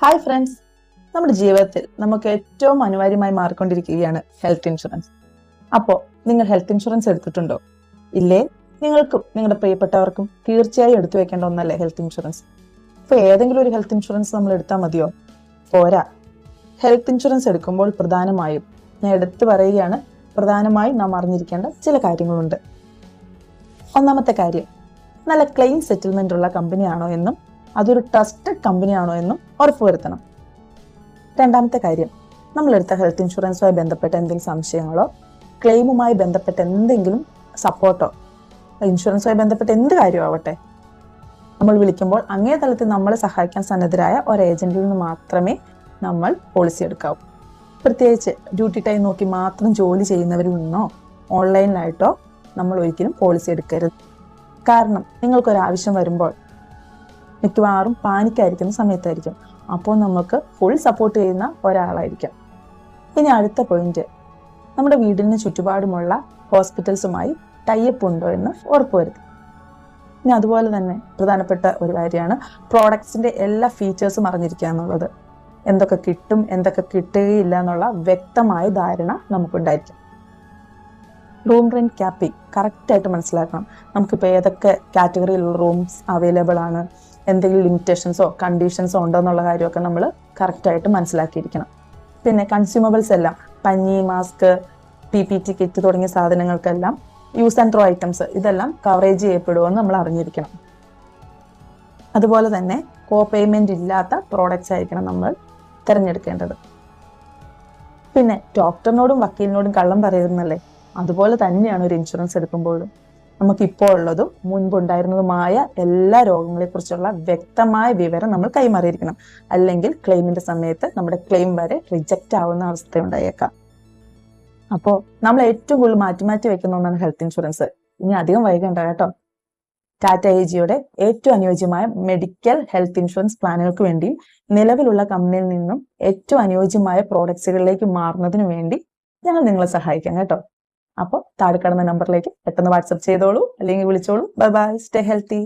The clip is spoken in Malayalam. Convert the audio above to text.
ഹായ് ഫ്രണ്ട്സ്, നമ്മുടെ ജീവിതത്തിൽ നമുക്ക് ഏറ്റവും അനിവാര്യമായി മാറിക്കൊണ്ടിരിക്കുകയാണ് ഹെൽത്ത് ഇൻഷുറൻസ്. അപ്പോൾ നിങ്ങൾ ഹെൽത്ത് ഇൻഷുറൻസ് എടുത്തിട്ടുണ്ടോ? ഇല്ലേ? നിങ്ങൾക്കും നിങ്ങളുടെ പ്രിയപ്പെട്ടവർക്കും തീർച്ചയായും എടുത്തു വെക്കേണ്ട ഒന്നല്ലേ ഹെൽത്ത് ഇൻഷുറൻസ്. ഇപ്പോൾ ഏതെങ്കിലും ഒരു ഹെൽത്ത് ഇൻഷുറൻസ് നമ്മൾ എടുത്താൽ മതിയോ? പോരാ. ഹെൽത്ത് ഇൻഷുറൻസ് എടുക്കുമ്പോൾ ഞാൻ എടുത്തു പറയുകയാണ്, പ്രധാനമായും നാം അറിഞ്ഞിരിക്കേണ്ട ചില കാര്യങ്ങളുണ്ട്. ഒന്നാമത്തെ കാര്യം, നല്ല ക്ലെയിം സെറ്റിൽമെന്റ് ഉള്ള കമ്പനിയാണോ എന്നും അതൊരു ട്രസ്റ്റഡ് കമ്പനിയാണോ എന്നും ഉറപ്പുവരുത്തണം. രണ്ടാമത്തെ കാര്യം, നമ്മളെടുത്ത ഹെൽത്ത് ഇൻഷുറൻസുമായി ബന്ധപ്പെട്ട എന്തെങ്കിലും സംശയങ്ങളോ ക്ലെയിമുമായി ബന്ധപ്പെട്ട എന്തെങ്കിലും സപ്പോർട്ടോ, ഇൻഷുറൻസുമായി ബന്ധപ്പെട്ട എന്ത് കാര്യമാവട്ടെ, നമ്മൾ വിളിക്കുമ്പോൾ അങ്ങേ തലത്തിൽ നമ്മളെ സഹായിക്കാൻ സന്നദ്ധരായ ഒരു ഏജന്റിൽ നിന്ന് മാത്രമേ നമ്മൾ പോളിസി എടുക്കാവൂ. പ്രത്യേകിച്ച് ഡ്യൂട്ടി ടൈം നോക്കി മാത്രം ജോലി ചെയ്യുന്നവരിൽ നിന്നോ ഓൺലൈനിലായിട്ടോ നമ്മൾ ഒരിക്കലും പോളിസി എടുക്കരുത്. കാരണം നിങ്ങൾക്കൊരാവശ്യം വരുമ്പോൾ മിക്കവാറും പാനിക്കായിരിക്കുന്ന സമയത്തായിരിക്കും. അപ്പോൾ നമുക്ക് ഫുൾ സപ്പോർട്ട് ചെയ്യുന്ന ഒരാളായിരിക്കാം. ഇനി അടുത്ത പോയിന്റ്, നമ്മുടെ വീടിന് ചുറ്റുപാടുമുള്ള ഹോസ്പിറ്റൽസുമായി ടൈപ്പ് ഉണ്ടോ എന്ന് ഉറപ്പുവരുത്തും. ഇനി അതുപോലെ തന്നെ പ്രധാനപ്പെട്ട ഒരു കാര്യമാണ് പ്രോഡക്ട്സിന്റെ എല്ലാ ഫീച്ചേഴ്സും അറിഞ്ഞിരിക്കുക എന്നുള്ളത്. എന്തൊക്കെ കിട്ടും, എന്തൊക്കെ കിട്ടുകയില്ല എന്നുള്ള വ്യക്തമായ ധാരണ നമുക്കുണ്ടായിരിക്കും. റൂം റെന്റ് ക്യാപ്പിംഗ് കറക്റ്റായിട്ട് മനസ്സിലാക്കണം. നമുക്കിപ്പോൾ ഏതൊക്കെ കാറ്റഗറിയിലുള്ള റൂംസ് അവൈലബിൾ ആണ്, എന്തെങ്കിലും ലിമിറ്റേഷൻസോ കണ്ടീഷൻസോ ഉണ്ടോ എന്നുള്ള കാര്യമൊക്കെ നമ്മൾ കറക്റ്റായിട്ട് മനസ്സിലാക്കിയിരിക്കണം. പിന്നെ കൺസ്യൂമബിൾസ് എല്ലാം, പഞ്ഞി, മാസ്ക്, PPT കിറ്റ് തുടങ്ങിയ സാധനങ്ങൾക്കെല്ലാം യൂസ് ആൻഡ് ത്രോ ഐറ്റംസ് ഇതെല്ലാം കവറേജ് ചെയ്യപ്പെടുമെന്ന് നമ്മൾ അറിഞ്ഞിരിക്കണം. അതുപോലെ തന്നെ കോ പേയ്മെന്റ് ഇല്ലാത്ത പ്രോഡക്റ്റ്സ് ആയിരിക്കണം നമ്മൾ തിരഞ്ഞെടുക്കേണ്ടത്. പിന്നെ ഡോക്ടറിനോടും വക്കീലിനോടും കള്ളം പറയുന്നല്ലേ, അതുപോലെ തന്നെയാണ് ഒരു ഇൻഷുറൻസ് എടുക്കുമ്പോഴും. നമുക്കിപ്പോൾ ഉള്ളതും മുൻപുണ്ടായിരുന്നതുമായ എല്ലാ രോഗങ്ങളെക്കുറിച്ചുള്ള വ്യക്തമായ വിവരം നമ്മൾ കൈമാറിയിരിക്കണം. അല്ലെങ്കിൽ ക്ലെയിമിന്റെ സമയത്ത് നമ്മുടെ ക്ലെയിം വരെ റിജക്റ്റ് ആവുന്ന അവസ്ഥ ഉണ്ടായേക്കാം. അപ്പോൾ നമ്മൾ ഏറ്റവും കൂടുതൽ മാറ്റി വെക്കുന്ന ഒന്നാണ് ഹെൽത്ത് ഇൻഷുറൻസ്. ഇനി അധികം വൈകണ്ട കേട്ടോ. ടാറ്റ AGയുടെ ഏറ്റവും അനുയോജ്യമായ മെഡിക്കൽ ഹെൽത്ത് ഇൻഷുറൻസ് പ്ലാനുകൾക്ക് വേണ്ടി നിലവിലുള്ള കമ്പനിയിൽ നിന്നും ഏറ്റവും അനുയോജ്യമായ പ്രോഡക്ട്സുകളിലേക്ക് മാറുന്നതിന് വേണ്ടി ഞങ്ങൾ നിങ്ങളെ സഹായിക്കാം കേട്ടോ. അപ്പോൾ താഴെ കാണുന്ന നമ്പറിലേക്ക് പെട്ടെന്ന് വാട്സപ്പ് ചെയ്തോളൂ, അല്ലെങ്കിൽ വിളിച്ചോളൂ. Bye bye, stay healthy.